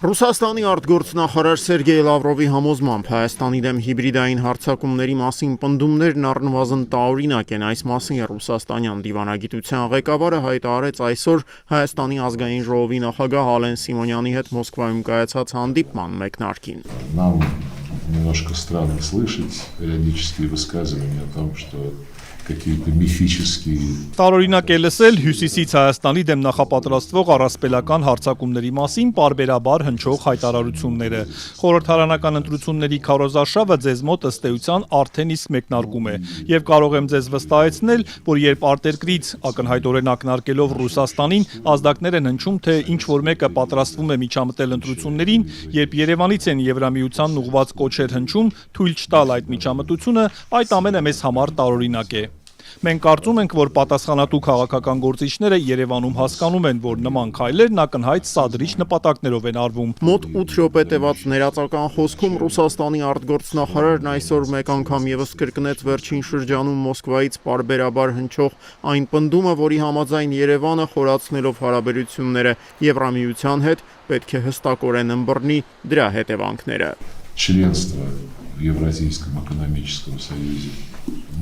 Ռուսաստանի արտգործնախարար Սերգեյ Լավրովի համոզմամբ Հայաստանի դեմ հիբրիդային հարձակումների մասին պնդումներն առնվազն տարօրինակ են։ Այս մասին ռուսաստանյան դիվանագիտության ղեկավարը հայտարարեց այսօր Հայաստանի ազգային ժողովի նախագահ Ալեն Սիմոնյանի հետ Մոսկվայում կայացած հանդիպման մեկնարկին։ Нам немножко странно слышать периодические высказывания о том, что какие-то мифические. Տարօրինակ է լսել Հյուսիսից Հայաստանի դեմ նախապատրաստվող առասպելական հարձակումների մասին պարբերաբար հնչող հայտարարությունները։ Խորհրդարանական ընտրությունների քարոզարշավը ձեզ մոտ ըստ էության արդեն իսկ մեկնարկում է, եւ կարող եմ ձեզ վստահեցնել, որ երբ արտերկրից ակնհայտորեն ակնարկելով Ռուսաստանին ազդակներ են հնչում, թե ինչ որ մեկը պատրաստվում է միջամտել ընտրություններին, երբ Երևանից են Եվրամիությանն ուղղված կոչեր հնչում, թույլ չտալ այդ միջամտությունը, այդ ամենը մեզ համար տարօրինակ է։ Մենք կարծում ենք, որ պատասխանատու քաղաքական գործիչները Երևանում հասկանում են, որ նման քայլերն ակնհայտ սադրիչ նպատակներով են արվում։ Մոտ 8 րոպե տևած ներածական խոսքում Ռուսաստանի արտգործնախարարն այսօր մեկ անգամ եւս կրկնեց վերջին շրջանում Մոսկվայից պարբերաբար հնչող այն պնդումը, որի համաձայն Երևանը խորացնելով հարաբերությունները Եվրամիության հետ պետք է հստակորեն ըմբռնի դրա հետևանքները։ Членство в Евразийском экономическом союзе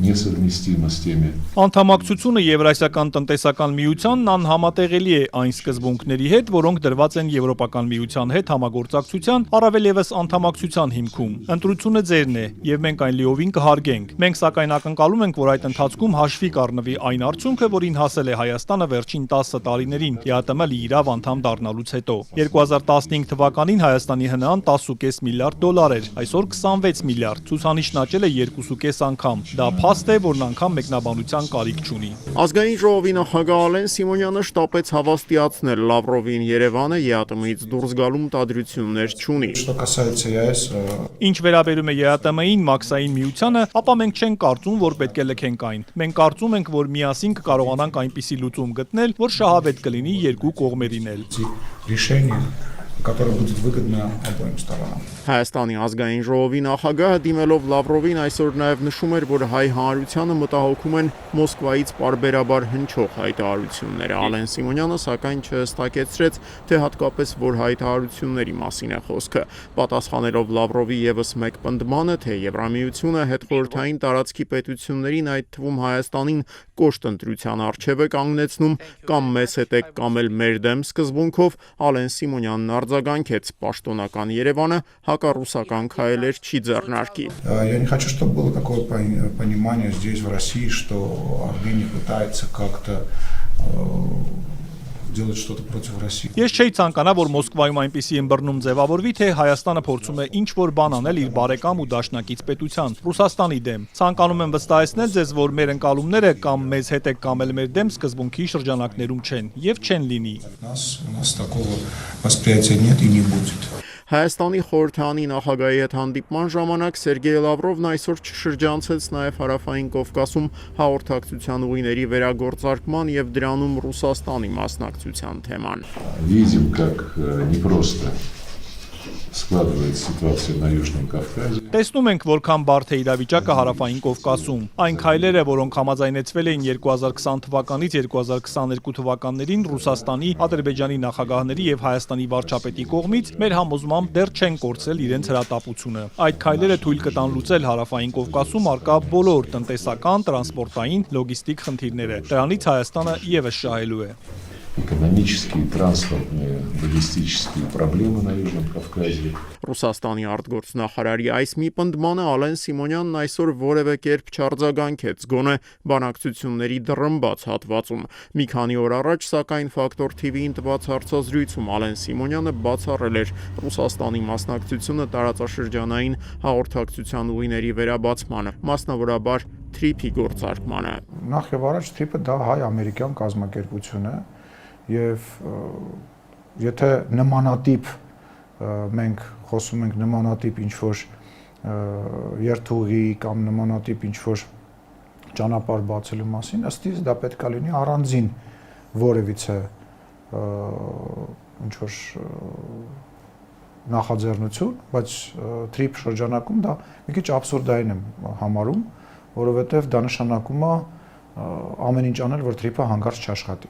несовместимо с теми. Անդամակցությունը Եվրասիական տնտեսական միությանն անհամատեղելի է այն սկզբունքների հետ, որոնք դրված են Եվրոպական միության հետ համագործակցության, առավել ևս անդամակցության հիմքում։ Ընտրությունը ձերն է, եւ մենք այն լիովին կհարգենք։ Մենք սակայն ակնկալում ենք, որ այդ ընթացքում հաշվի կառնվի այն արդյունքը, որին հասել է Հայաստանը վերջին 10 տարիներին ԵԱՏՄ լիիրավ անդամ դառնալուց հետո։ 2015 թվականին Հայաստանի ՀՆԱ-ն 10.5 միլիարդ դոլար էր, այսօր 26 միլիարդ, ցուցանիշն աճել է 2.5 անգամ։ Դա փաստ է, որն անգամ մեկնաբանության կարիք չունի։ Ազգային ժողովի նախագահ Ալեն Սիմոնյանը շտապեց հավաստիացնել Լավրովին Երևանը ԵԱՏՄ-ից դուրս գալու մտադրություններ չունի։ Ինչ վերաբերում է ԵԱՏՄ-ին, մաքսային միությանը, ապա մենք չենք կարծում, որ պետք է լքենք այն։ Մենք կարծում ենք, որ միասին կկարողանանք այնպիսի լուծում գտնել, որ շահավետ կլինի երկու կողմերին էլ։ Которое будет выгодно обоим сторонам. Հայաստանի ազգային ժողովի նախագահը դիմելով Լավրովին այսօր նաև նշում էր, որ հայ հանրությանը մտահոգում են Մոսկվայից պարբերաբար հնչող հայտարարությունները։ Ալեն Սիմոնյանը սակայն չհստակեցրեց, թե հատկապես որ հայտարարությունների մասին է խոսքը։ Պատասխանելով Լավրովի եւս մեկ պնդմանը, թե Եվրամիությունը հետխորհրդային տարածքի պետություններին, այդ թվում Հայաստանին կոշտ ընտրության առջև է կանգնեցնում կամ մեզ հետ եք կամ էլ մեր դեմ սկզբունքով, Ալեն Սիմոնյանն արձագանքեց պաշտոնական Երևանը հակառուսական քայլեր չի ձեռնարկի։ Я не хочу, чтобы было такое понимание здесь в России, что Армения пытается как-то делать что-то против России. Ես չէի ցանկանա, որ Մոսկվայում այնպիսի ըմբռնում ձևավորվի, թե Հայաստանը փորձում է ինչ-որ բան անել իր բարեկամ ու դաշնակից պետության Ռուսաստանի դեմ։ Ցանկանում եմ վստահեցնել ձեզ, որ մեր ընկալումները կամ մեզ հետ եք կամ էլ մեր դեմ սկզբունքի շրջանակներում չեն եւ չեն լինի։ У нас такого восприятия нет и не будет. Հայաստանի խորհրդարանի նախագահի հետ հանդիպման ժամանակ Սերգեյ Լավրովն այսօր չշրջանցեց նաև Հարավային Կովկասում հաղորդակցության ուղիների վերագործարկման եւ դրանում Ռուսաստանի մասնակցության թեման։ Видим, как непросто складывается ситуация на Южном Кавказе. Տեսնում ենք, որքան բարդ է իրավիճակը Հարավային Կովկասում։ Այն քայլերը, որոնք համաձայնեցվել էին 2020 թվականից 2022 թվականներին Ռուսաստանի, Ադրբեջանի նախագահների եւ Հայաստանի վարչապետի կողմից, մեր համոզմամբ դեռ չեն կորցրել իրենց հրատապությունը։ Այդ քայլերը թույլ կտան լուծել Հարավային Կովկասում առկա բոլոր տնտեսական, տրանսպորտային, լոգիստիկ խնդիրները։ Դրանից Հայաստանը եւս շահելու է։ Экономические, транспортные, логистические проблемы на Южном Кавказе. Ռուսաստանի արտգործնախարարի այս մի պնդմանը Ալեն Սիմոնյանն այսօր որևէ կերպ չարձագանքեց, գոնե բանակցությունների դռնբաց հատվածում։ Մի քանի օր առաջ, սակայն Ֆակտոր TV-ին տված հարցազրույցում Ալեն Սիմոնյանը բացառել էր Ռուսաստանի մասնակցությունը տարածաշրջանային հաղորդակցության ուղիների վերաբացմանը, մասնավորաբար TRIP-ի գործարկմանը։ Նախ եւ առաջ TRIP-ը դա հայ-ամերիկյան կազմակերպություն է եւ եթե նմանատիպ մենք խոսում ենք նմանատիպ ինչ-որ երթուղի կամ նմանատիպ ինչ-որ ճանապարհ բացելու մասին, ըստ իս դա պետք է լինի առանձին որևիցե ինչ-որ նախաձեռնություն, բայց TRIP շրջանակում դա մի քիչ աբսուրդային եմ համարում, որովհետև դա նշանակում է ամեն ինչ անել, որ TRIP-ը հանկարծ չաշխատի։